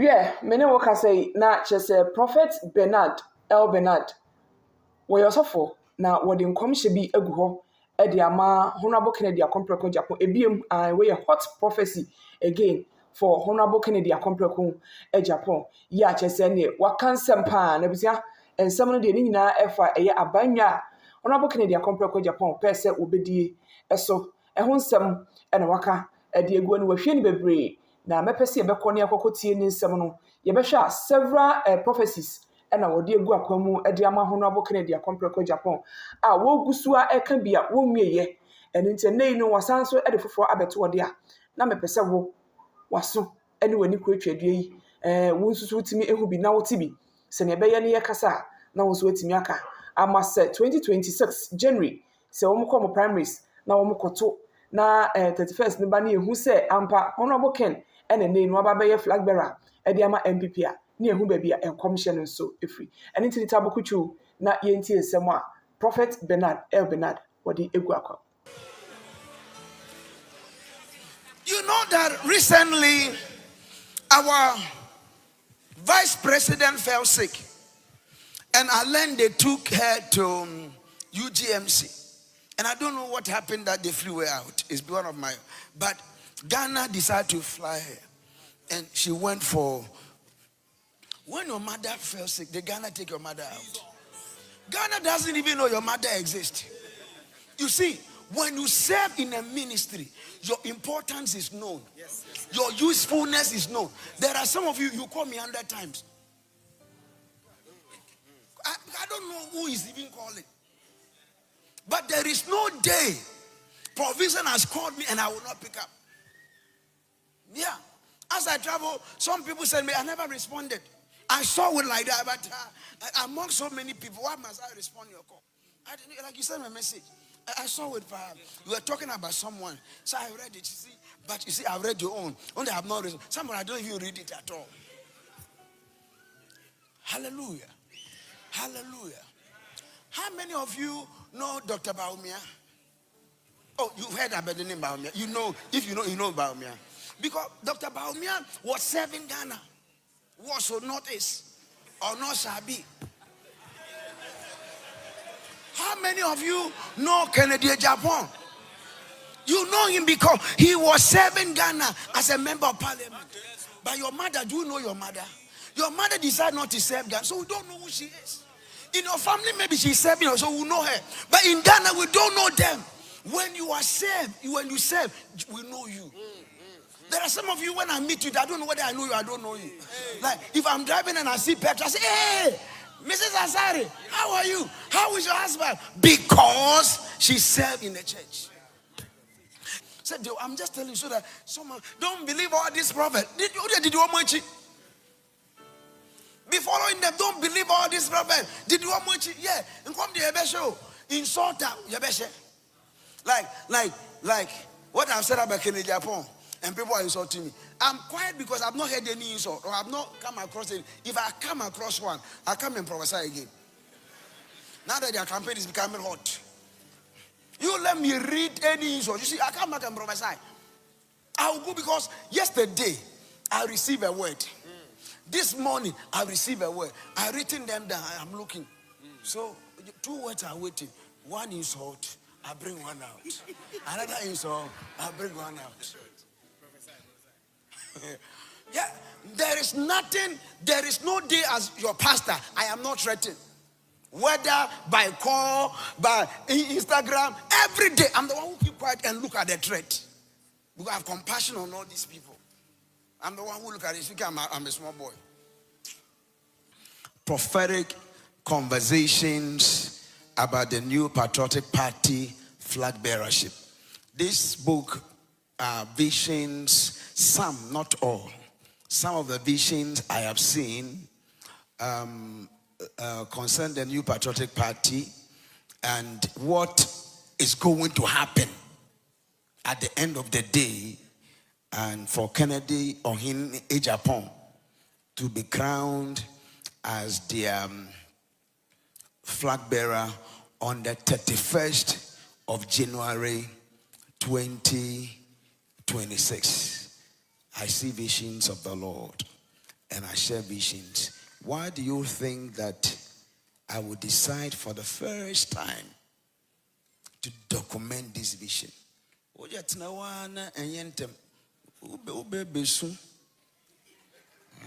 Yeah, many workers say na just Prophet Bernard L. Bernard. Wɔyɛ ɔsɔfo na wɔde nkɔmhyɛ bi agu hɔ de ama Honorable Kennedy Akompreko Japan. Ebiem wɔyɛ hot prophecy again for Honorable Kennedy Akompreko Japan. Yeah, kyerɛ sɛ ne waka nsɛm paa na bisia nsɛm no deɛ ne nyinaa ɛfa ɛyɛ abanya a Honorable Kennedy Akompreko Japan pɛ sɛ wɔbɛdie ɛso ɛho nsɛm ɛna waka ɛde agu no wahwie ne bebree na mɛpɛ sɛ yɛbɛkɔ ne akɔkɔ tie ne nsɛm no yɛbɛhwɛ a several prophecies ɛna wɔde agu akwan mu de ama Honorable Kennedy Akompreko Japan a wɔgu so a ɛka bi a wɔnwieyɛ ɛno nti nnɛ yi no wɔsan so de foforɔ abɛto wɔde a na mepɛ sɛ wo waso ne w'ani kɔ atwa dua yi wo nso so wotumi ehu bi na wote bi sɛnea ɛbɛyɛ ne yɛkasa a na wo nso watumi aka ama sɛ 2026 January sɛ wɔn kɔ mo primaries na wɔn kɔto na 31st ne ba ne yɛhu sɛ ampa Honorable Ken ɛna nnɛ yi no aba bɛyɛ flag bearer de ama MPP a ne ehu baabi a nkɔmhyɛ no nso efiri ɛne nti tabokutwu na yɛntie nsɛm a Prophet Bernard L. Bernard wɔde egu akɔ. You know that recently our vice president fell sick, and I learned they took her to UGMC, and I don't know what happened that they flew her out. It's one of my, but Ghana decided to fly her, and she went for. When your mother fell sick, the Ghana take your mother out. Ghana doesn't even know your mother exists. You see, when you serve in a ministry, your importance is known. Your usefulness is known. There are some of you call me 100 times. I don't know who is even calling. But there is no day provision has called me and I will not pick up. Yeah. As I travel, some people send me, I never responded. I saw it like that, but among so many people, why must I respond to your call? Like you sent me a message. I saw it. You were talking about someone. So I read it. You see, but you see, I've read your own. Only I have not read. Someone I don't even read it at all. Hallelujah. Hallelujah. How many of you know Dr. Baumia? Oh, you've heard about the name Baumia. You know, if you know Baumia. Because Dr. Baumia was serving Ghana. Was or not is, or not shall be. How many of you know Kennedy Japan? You know him because he was serving Ghana as a member of parliament. But your mother, do you know your mother? Your mother decided not to serve Ghana, so we don't know who she is. In your family, maybe she's serving us, so we know her. But in Ghana, we don't know them. When you are served, when you serve, we know you. There are some of you, when I meet you, I don't know whether I know you, I don't know you. Like, if I'm driving and I see Petra, I say, hey, Mrs. Azari, how are you? How is your husband? Because she served in the church. Said, I'm just telling you so that someone don't believe all this prophet. Did you want much? Be following them. Don't believe all this prophet. Did you want much? Yeah. And come to Yabesho. Insult them. Yabeshe. Like what I've said about Kennedy Japan. And people are insulting me. I'm quiet because I've not heard any insult or I've not come across it. If I come across one, I come and prophesy again. Now that their campaign is becoming hot. You let me read any insult. You see, I come back and prophesy. I will go because yesterday I received a word. This morning I received a word. I've written them down. I'm looking. So 2 words are waiting. One insult, I bring one out. Another insult, I bring one out. Yeah, there is no day as your pastor, I am not threatened. Whether by call, by Instagram, every day, I'm the one who keep quiet and look at the threat. Because I have compassion on all these people. I'm the one who look at it. I'm a small boy. Prophetic conversations about the new patriotic party flag bearership. This book, visions, some, not all. Some of the visions I have seen concern the new patriotic party and what is going to happen at the end of the day, and for Kennedy Ohin Ejapon to be crowned as the flag bearer on the 31st of January 2026. I see visions of the Lord. and I share visions. Why do you think that I would decide for the first time to document this vision?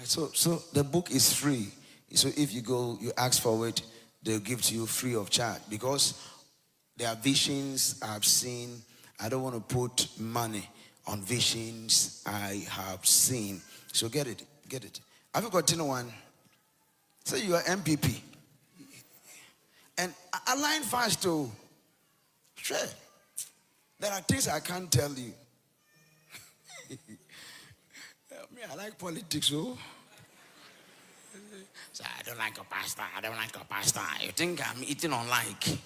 So the book is free. So if you go, you ask for it, they'll give to you free of charge, because there are visions I've seen. I don't want to put money on visions I have seen. So get it. Have you got one? Say you are MPP. And align fast too. Sure. There are things I can't tell you. Me, I like politics, so I don't like a pastor. You think I'm eating on like? I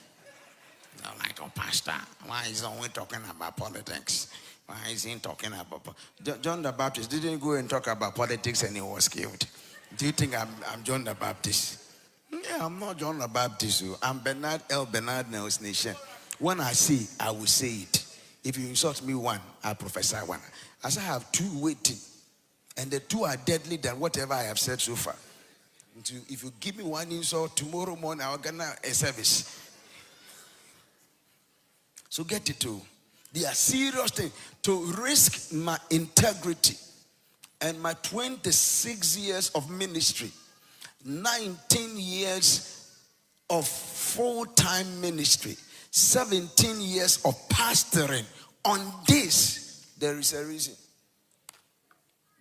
don't like a pastor. Why is he only talking about politics? Why is he talking about John the Baptist didn't go and talk about politics and he was killed. Do you think I'm John the Baptist? Yeah, I'm not John the Baptist. I'm Bernard L. Bernard Nels Nation. When I see, I will say it. If you insult me one, I prophesy one. As I have two waiting, and the two are deadly than whatever I have said so far. If you give me one insult, tomorrow morning I'll get a service. So get it too. They are serious things. To risk my integrity and my 26 years of ministry, 19 years of full-time ministry, 17 years of pastoring. On this, there is a reason.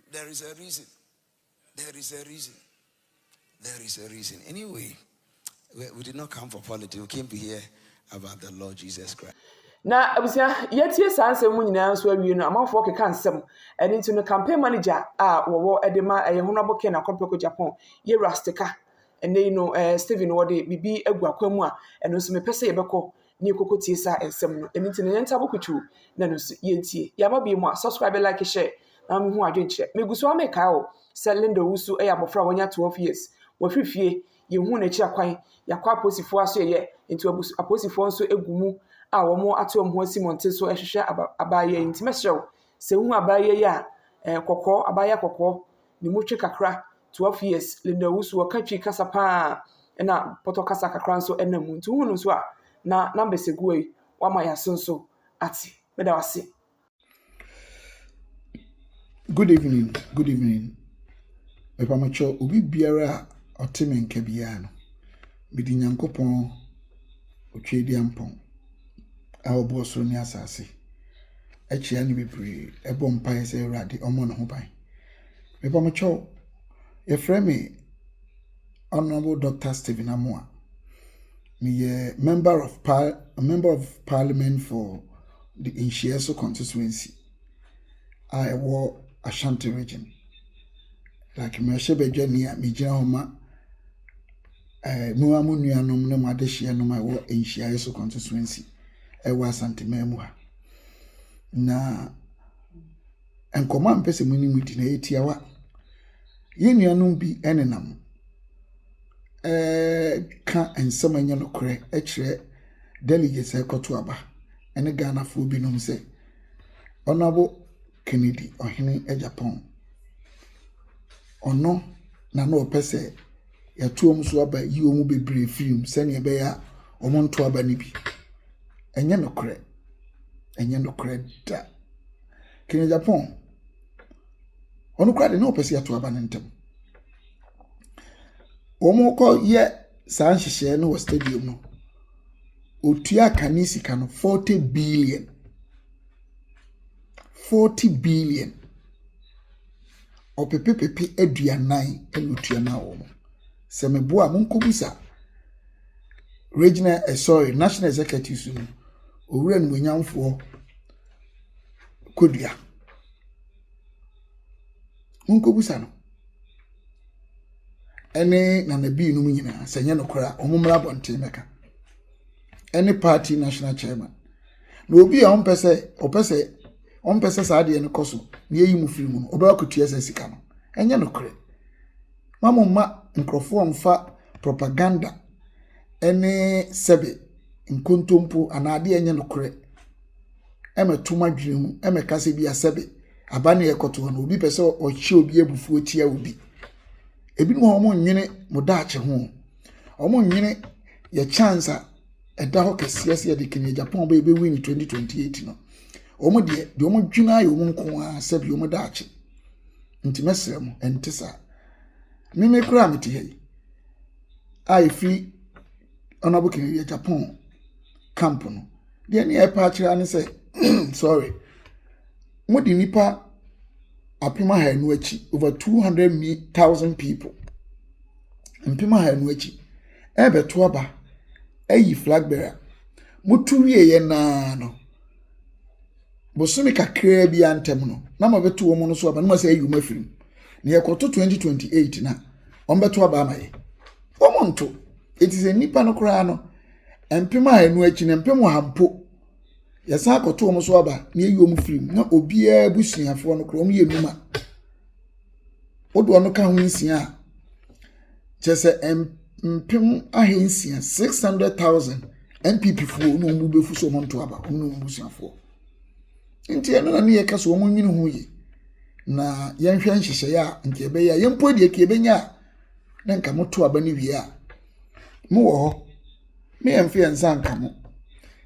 There is a reason. Anyway, we did not come for politics. We came to hear about the Lord Jesus Christ. Na abusia yetie sansem mu nyina nso awie no amanfo keka nsem eni nti no campaign manager a wowo edema Honorable Ken Akompeko Japan ye Rastika ene no Steven wode bibi agu akwamu a eno nso mepese yebekọ ni kokotie sa ensem no eni nti ne nta bokutu na no yentie yaba bi mu a subscribe, like, share na mu hu adwenche meguso ameka o Linda Wusu abofra wonya 12 years wafifie ye hu na chi akwan yakwa aposifo aso ye nti aposifo nso egumu a womo atom ho Simonte so ehwehwe abaye intimesrew se hu abaye ya kokko abaye kokko ni mutwe kakra 12 years Linda Wusu wakatwi kasa pa na poto kasa kakra nso enamu nti hu no so a na number seguei wama ya sonso ati meda wase. Good evening. Epamacho obi biara otemenka bia no medi Nyankopon otwedi ampon awo so ni asase achia ni bebre ebo mpae se urade omo no ho ban. Epamacho ye frame Honorable Dr. Stephen Amoah. Me member of parliament for the Inshieso constituency. I war Ashanti region. Like me shebe dwani a me gina homa muamu nuanom na madehia no ma wo Inshieso constituency. Ewa Asante memu ha. Na enkoma mpese muni muti na etiawa. Ye nuanom bi enenam ka ensamanya no kore ekire delegates ekoto aba ene Ghana fo bi no se Honorable Kennedy ohene Japan ono na no pese ya tuom so aba yi omu bebre film sene be ya omonto aba ni bi enye no kore da Kennedy Japan ono kra de no pese ya to aba ntem Omoko ye san hihye no stadium no otua kanisi kano 40 billion opepepepe aduanan elutua na wo semebo a monkobusa regional national executive no owura no nyamfo kodua monkobusa no ene na nabi no nyina senye no kora omumra bonte meka any party national chairman no obi a ompese saade no koso ne yi mu firi mu no oba kotua sika no enye no kore mamma nkrofo mfa propaganda ene sebe nkontompo anade enye no kore emetuma dwene mu emeka se bia sebe abane ekoto no obi pese o hye obi abufu otia obi ebi no omo nwene mo daache ho omo nwene ye chance ɛda hɔ kɛseɛ de Kenya Japan ba ebe win 2028 no omo de omo dwina ayo omo nko a sɛ bi omo daache nti mesrɛ mo ente sa me kura mete hɛ ai fi Honorable Kenya Japan camp no de ne e pa kyerɛ ne sɛ sorry mo di nipa apima ha no achi over 200,000 people mpima ha no achi ebeto aba ayi flag bearer mutu wiye na no bosumi kakra bi antem no na mabeto wo no so aba no ma say ayi mafirim na yekoto 2028 na ombeto aba amaye omonto it is a nipa no kra no mpima ha no achi na mpemo hampo yesa akoto wo so aba na ayi wo firim na obia busuafo no kra ye numa odo no ka ho nsia chese mpem ahensia 600,000 MPP fo no mu befu so monto aba no mu busuafo nti eno na ne yeka so wo nwini ho yi na yenhwe nhyehyɛ ya nke ebe ya yempo de ke ebenya na nka moto aba ne wie a mo wo ho me yemfe ensa nka mo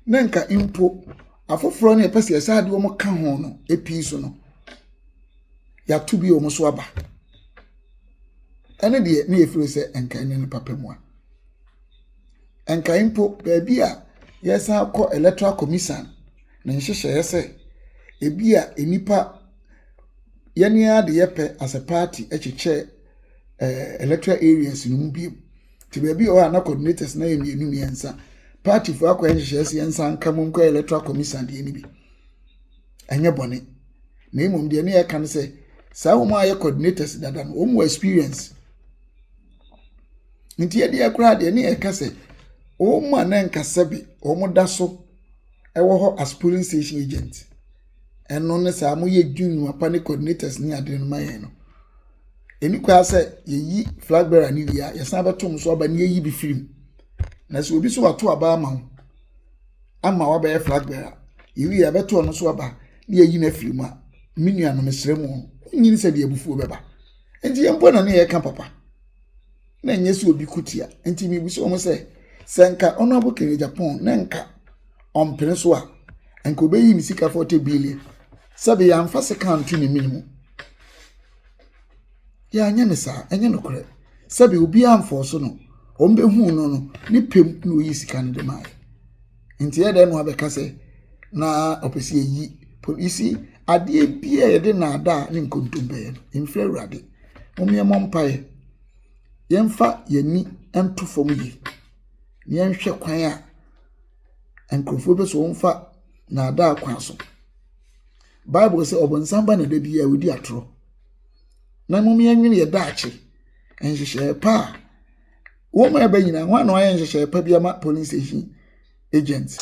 na nka impo afoforo ne pese yesa de wo mo ka ho no epi so no ya to bi wo mo so aba ene de ne yefiro se enka ne papa mu a enka impo baabi a yesa akọ electoral commission na nhyehyɛ yese ebi a enipa yene ade yepe as a party echeche electoral areas no bi ti baabi o na coordinators na yemienu miensa party fo akọ nhyehyɛ yese yensa nka mo nkọ electoral commission de eni bi enye bone na emom de ne yeka ne se saa wo ma ye coordinators dada no wo experience nti ye de akura de ne yeka se wo ma na nka sabi wo mo da so ewo ho as polling station agent eno ne sa mo ye dwunu apa ne coordinators ni ade no maye no eni kwa se yeyi flag bearer ni wia yesa betom so aba ne yeyi bi film na se obi so wato aba ama wa be flag bearer yewi ya beto no so aba ne yeyi na film a minua no mesrɛ mu nyini se de abufu beba enti yempo na ne ye ka papa na enye se obi kutia enti mi buso mo se senka Honorable Kenya Japan na nka ompene so a enka obeyi ni sika 40 billion sabe ya mfa se count ni minimum ya anya ne sa enye no kore sabe obi amfo so no ombe hu no ni pem na oyi sika ne de mai enti ye de no abeka se na opesi yi polisi ade bia ye de na ada ne nkontombe no mfra urade omie mompae yemfa yani ento fom yi yenhwe kwan a enkrofo be so mfa na ada akwan so Bible say obonsamba na da bia wodi atoro na mum yenwene ye daache enhyehyɛ pa wo ma eba nyina ho na ɔyɛ nhyehyɛ pa bia ma police station agents